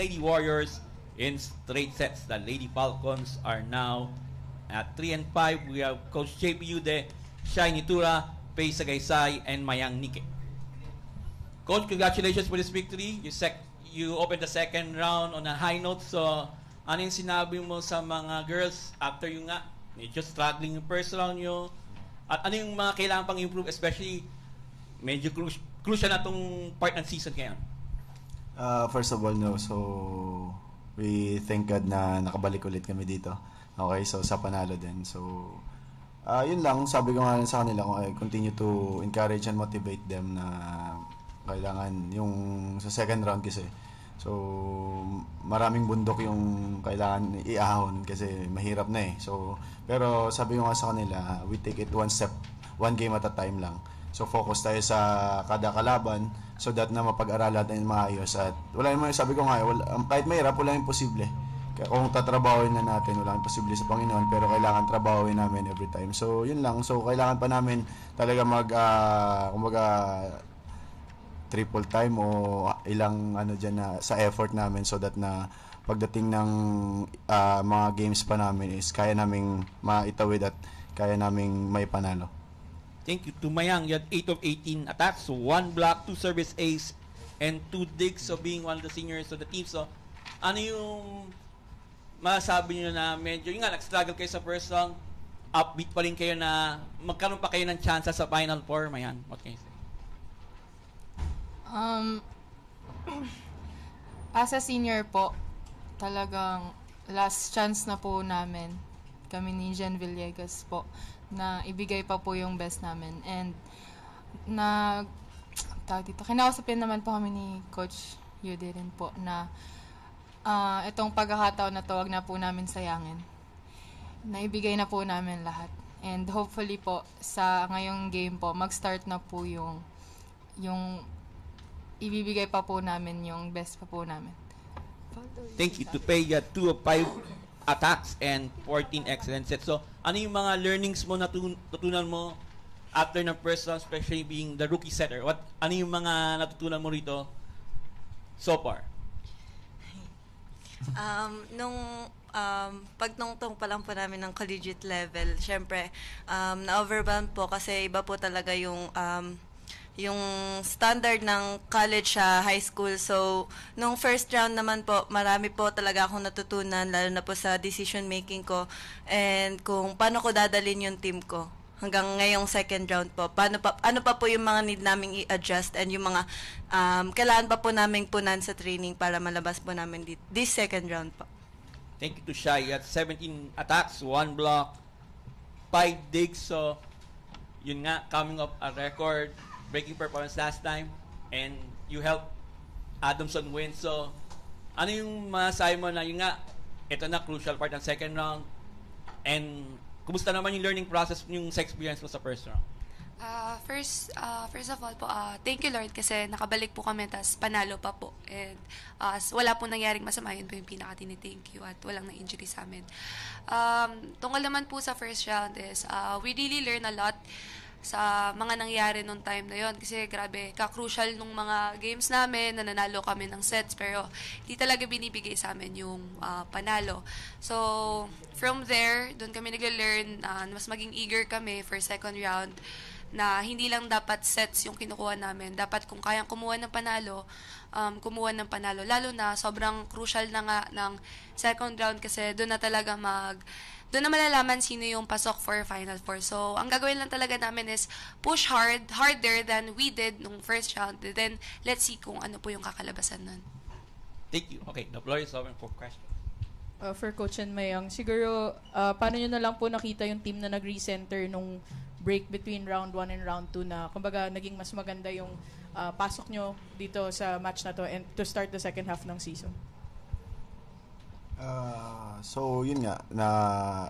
Lady Warriors in straight sets. The Lady Falcons are now at 3-5. We have Coach JP Yude, Shai Nitura, Pei Sagaysay, and Mayang Nike. Coach, congratulations for this victory. You opened the second round on a high note. So, ano yung sinabi mo sa mga girls after yung nga, medyo struggling yung first round nyo? At ano yung mga kailangan pang improve, especially medyo crucial na itong part ng season ngayon? First of all, no, so we thank God na nakabalik ulit kami dito. Okay, so sa panalo din. So, yun lang, sabi ko nga sa kanila kung continue to encourage and motivate them na kailangan yung sa second round kasi. So, maraming bundok yung kailangan iahon kasi mahirap na eh. So, pero sabi ko nga sa kanila, we take it one step, one game at a time lang. So, focus tayo sa kada kalaban so that na mapag-aralan natin maayos. At wala yung sabi ko nga, kahit mahirap, wala yung posible. Kung tatrabahoin na natin, wala yung posible sa Panginoon, pero kailangan trabahoin namin every time. So, yun lang. So, kailangan pa namin talaga kumbaga, triple time o ilang dyan na sa effort namin so that na pagdating ng mga games pa namin is kaya naming maitawid at kaya naming may panalo. Thank you to Mayang. You had 8 of 18 attacks, so 1 block, 2 service ace, and 2 digs. So being one of the seniors of the team. So ano yung masasabi nyo na medyo, yung nga, nag-struggle kayo sa first round, upbeat pa rin kayo na magkaroon pa kayo ng chance sa Final Four, Mayang? What can you say? As a senior po, talagang last chance na po namin, kami ni Jen Villegas po, na ibigay pa po yung best namin. And kinausapin naman po kami ni Coach Yude rin po na itong pagkakataon na to, wag na po namin sayangin. Naibigay na po namin lahat. And hopefully po, sa ngayong game po, mag-start na po yung ibibigay pa po namin yung best pa po namin. Thank you to Pei. 2 of 5 attacks and 14 excellent sets. So, ano yung mga learnings mo natutunan mo after ng first round, especially being the rookie setter? Ano yung mga natutunan mo rito so far? Pagtungtong pa lang po namin ng collegiate level, syempre, na-overwhelmed po kasi iba po talaga yung standard ng college sa high school. So, nung first round naman po, marami po talaga akong natutunan, lalo na po sa decision making ko and kung paano ko dadalhin yung team ko. Hanggang ngayong second round po, ano pa po yung mga need naming i-adjust and yung mga kailangan pa po naming punan sa training para malabas po namin this second round po. Thank you to Shai. At 17 attacks, 1 block, 5 digs. So, yun nga, coming up a record breaking performance last time, and you helped Adamson win. So, ano yung masasabi mo na yun nga, ito na, crucial part ng second round, and kumusta naman yung learning process, yung sa experience mo sa first round? First of all po, thank you Lord kasi nakabalik po kami tas panalo pa po. And wala po nangyaring masama, yun po yung pinaka-tini-thank you at walang na-injury sa amin. Tungkol naman po sa first round is, we really learn a lot sa mga nangyari nung time na yon kasi grabe, ka-crucial nung mga games namin, nananalo kami ng sets pero hindi talaga binibigay sa amin yung panalo. So, from there, doon kami nag-learn, mas maging eager kami for second round na hindi lang dapat sets yung kinukuha namin. Dapat kung kayang kumuha ng panalo, kumuha ng panalo. Lalo na sobrang crucial na nga ng second round kasi doon na talaga doon na malalaman sino yung pasok for Final Four. So, ang gagawin lang talaga namin is push harder than we did nung first round. Then, let's see kung ano po yung kakalabasan nun. Thank you. Okay, the floor is open for questions. For Coach and Mayang, siguro, paano nyo na lang po nakita yung team na nag-recenter nung break between round 1 and round 2 na, kumbaga, naging mas maganda yung pasok nyo dito sa match na to and to start the second half ng season? So yun nga na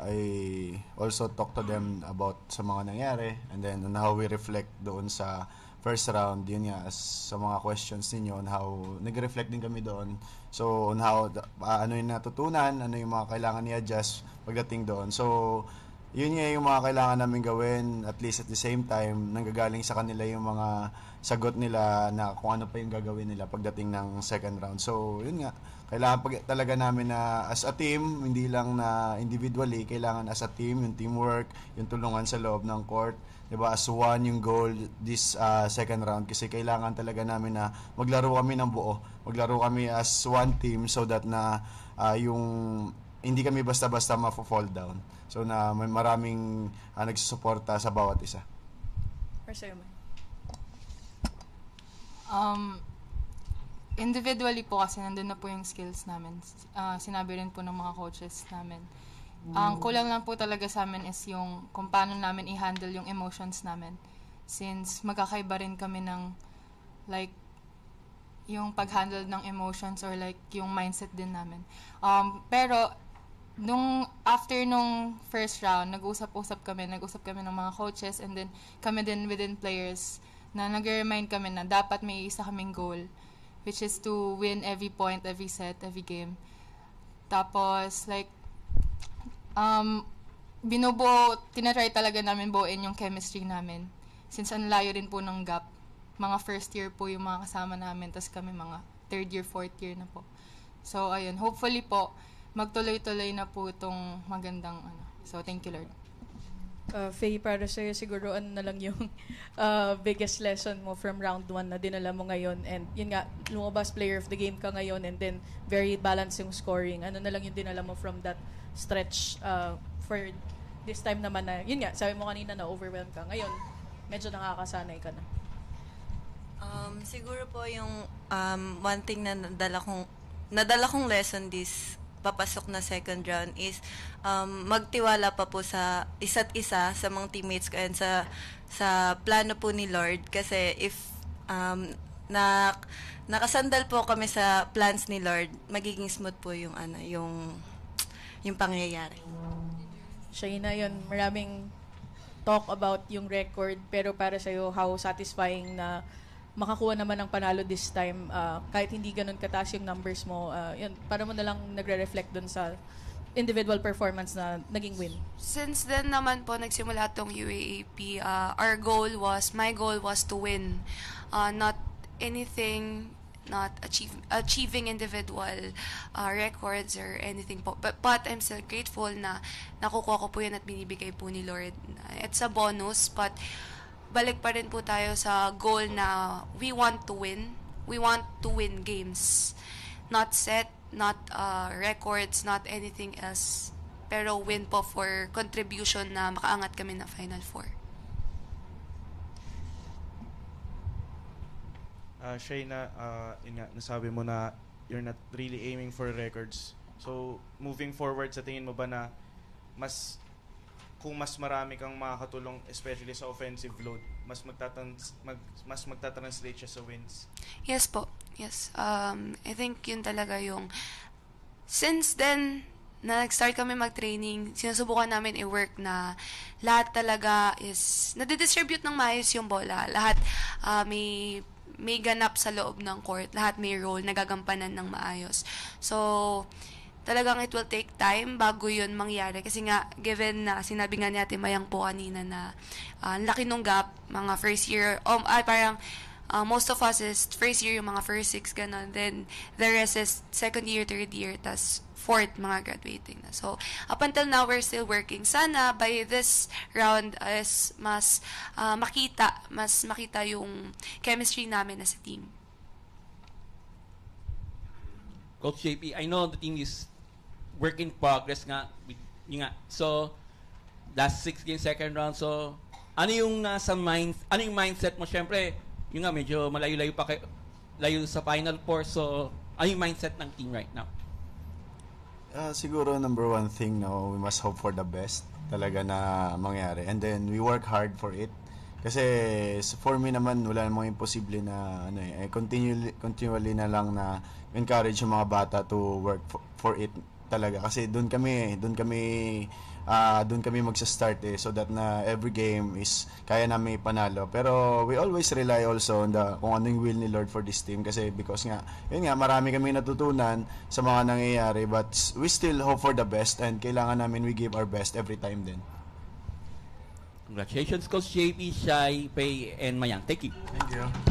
I also talk to them about sa mga nangyari and then on how we reflect doon sa first round. Yun nga sa mga questions ninyo on how nag-reflect din kami doon, so on how ano yung natutunan, ano yung mga kailangan i-adjust pagdating doon. So yun nga yung mga kailangan namin gawin, at least at the same time nanggagaling sa kanila yung mga sagot nila na kung ano pa yung gagawin nila pagdating ng second round. So yun nga, kailangan talaga namin na as a team, hindi lang na individually, kailangan as a team, yung teamwork, yung tulungan sa loob ng court, 'di ba? As one yung goal this second round, kasi kailangan talaga namin na maglaro kami ng buo, maglaro kami as one team, so that na yung hindi kami basta-basta ma-fall down. So na may maraming nagsusuporta sa bawat isa. Or sa'yo, man? Individually po kasi nandun na po yung skills namin. Sinabi rin po ng mga coaches namin. Ang kulang lang po talaga sa amin is yung kung paano namin i-handle yung emotions namin. Since magkakaiba rin kami ng like yung pag-handle ng emotions or like yung mindset din namin. Pero after nung first round, nag-usap kami ng mga coaches, and then kami din within players na nag-remind kami na dapat may isa kaming goal, which is to win every point, every set, every game. Tapos like tinatry talaga namin buuin yung chemistry namin. Since ang layo rin po ng gap. Mga first year po yung mga kasama namin, tas kami mga third year, fourth year na po. So, ayun. Hopefully po, magtuloy-tuloy na po itong magandang So, thank you, Lord. Faye, para sa'yo siguro ano na lang yung biggest lesson mo from round 1 na dinala mo ngayon, and yun nga, lumabas player of the game ka ngayon, and then very balanced yung scoring. Ano na lang yung dinala mo from that stretch for this time naman na, yun nga, sabi mo kanina na overwhelmed ka. Ngayon, medyo nakakasanay ka na. Siguro po yung one thing na nadala kong lesson this papasok na second round is magtiwala pa po sa isa't isa, sa mga teammates ko, and sa plano po ni Lord, kasi if nakasandal po kami sa plans ni Lord, magiging smooth po yung yung pangyayari. Shaina, yun, maraming talk about yung record, pero para sa'yo, how satisfying na makakuha naman ng panalo this time, kahit hindi ganun kataas yung numbers mo, yun, para mo na lang nagre-reflect dun sa individual performance na naging win? Since then naman po nagsimula tong UAAP, my goal was to win. Not anything, not achieving individual records or anything po. But I'm still grateful na nakukuha ko po yun at binibigay po ni Lord. It's a bonus, but balik pa rin po tayo sa goal na we want to win. We want to win games. Not set, not records, not anything else. Pero win po for contribution na makaangat kami na Final Four. Shaina, nasabi mo na you're not really aiming for records. So, moving forward, sa tingin mo ba na kung mas marami kang makakatulong, especially sa offensive load, mas magta-translate siya sa wins? Yes po. Yes. I think yun talaga yung since then na nag-start kami mag-training, sinusubukan namin i-work na lahat talaga is nadidistribute ng maayos yung bola. Lahat may ganap sa loob ng court. Lahat may role, nagagampanan ng maayos. So, talagang it will take time bago yun mangyari. Kasi nga, given na sinabi nga ni Ate Mayang po kanina na laki nung gap, mga first year, most of us is first year, yung mga first 6, ganun. Then, the rest is second year, third year, tas fourth, mga graduating na. So, up until now, we're still working. Sana, by this round, is mas makita yung chemistry namin as a team. Coach JP, I know the team is work in progress nga. So, last 6 games, second round. So, ano yung mindset mo? Siyempre, yun nga, medyo malayo-layo pa layo sa Final Four. So, ano yung mindset ng team right now? Siguro number one thing, we must hope for the best talaga na mangyari. And then, we work hard for it. Kasi for me naman, wala namang imposible na continually na lang na encourage yung mga bata to work for it talaga. Kasi doon kami magsa-start so that na every game is kaya namin ipanalo. Pero we always rely also on kung ano yung will ni Lord for this team, kasi because nga marami kami natutunan sa mga nangyayari, but we still hope for the best and kailangan namin we give our best every time din. Congratulations, Coach JP, Shai, Pei, and Mayang. Thank you. Thank you.